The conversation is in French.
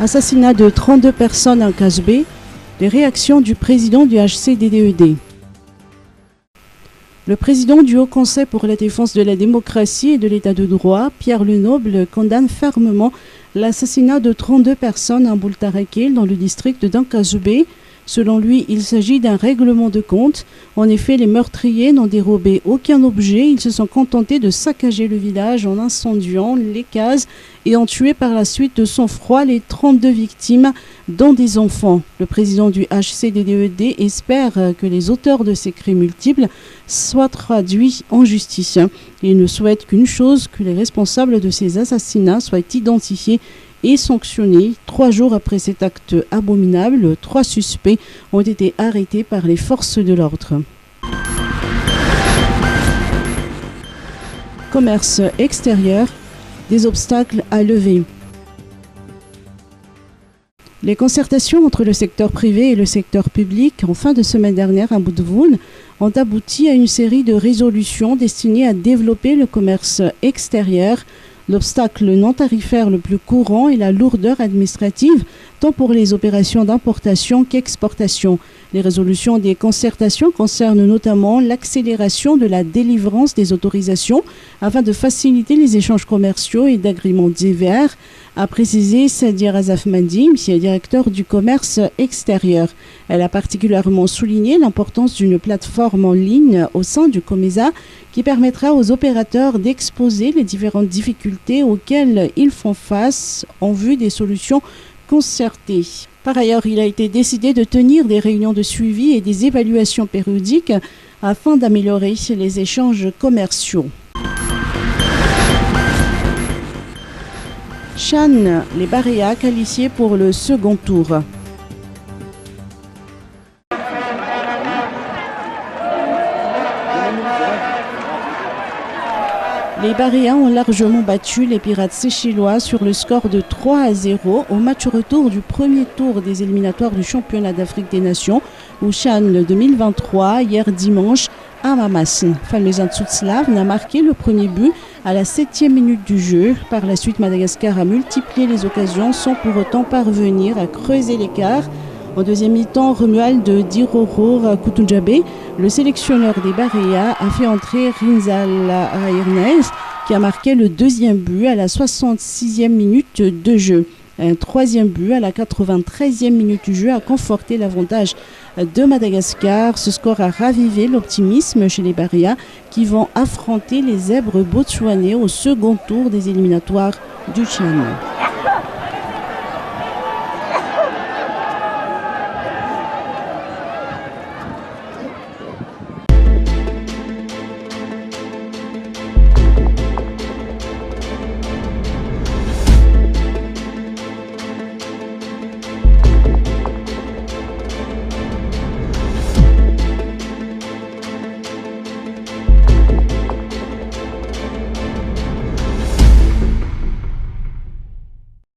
Assassinat de 32 personnes en Kasbé, les réactions du président du HCDDED. Le président du Haut Conseil pour la défense de la démocratie et de l'état de droit, Pierre Lenoble, condamne fermement l'assassinat de 32 personnes à Boultarakil dans le district d'Ankasbé. Selon lui, il s'agit d'un règlement de compte. En effet, les meurtriers n'ont dérobé aucun objet. Ils se sont contentés de saccager le village en incendiant les cases et ont tué par la suite de sang-froid les 32 victimes, dont des enfants. Le président du HCDDED espère que les auteurs de ces crimes multiples soient traduits en justice. Il ne souhaite qu'une chose, que les responsables de ces assassinats soient identifiés et sanctionnés. 3 jours après cet acte abominable, 3 suspects ont été arrêtés par les forces de l'ordre. Commerce extérieur, des obstacles à lever. Les concertations entre le secteur privé et le secteur public en fin de semaine dernière à Boudvoun ont abouti à une série de résolutions destinées à développer le commerce extérieur. L'obstacle non tarifaire le plus courant est la lourdeur administrative, tant pour les opérations d'importation qu'exportation. Les résolutions des concertations concernent notamment l'accélération de la délivrance des autorisations afin de faciliter les échanges commerciaux et d'agréments divers, a précisé Sadia Razafmandi, directeur du commerce extérieur. Elle a particulièrement souligné l'importance d'une plateforme en ligne au sein du COMESA qui permettra aux opérateurs d'exposer les différentes difficultés auxquelles ils font face en vue des solutions concertées. Par ailleurs, il a été décidé de tenir des réunions de suivi et des évaluations périodiques afin d'améliorer les échanges commerciaux. Chan, les Baréas qualifiés pour le second tour. Les Baréas ont largement battu les Pirates séchellois sur le score de 3-0 au match retour du premier tour des éliminatoires du championnat d'Afrique des Nations au Chan 2023 hier dimanche à Mamas. Falmezan Tsoutslav n'a marqué le premier but à la 7e minute du jeu. Par la suite, Madagascar a multiplié les occasions sans pour autant parvenir à creuser l'écart. En deuxième mi-temps, Romuald Diroror Koutoundjabé, le sélectionneur des Baréas, a fait entrer Rinzal Rairnez qui a marqué le deuxième but à la 66e minute de jeu. Un troisième but à la 93e minute du jeu a conforté l'avantage de Madagascar. Ce score a ravivé l'optimisme chez les Baréas qui vont affronter les zèbres botswanais au second tour des éliminatoires du Chan.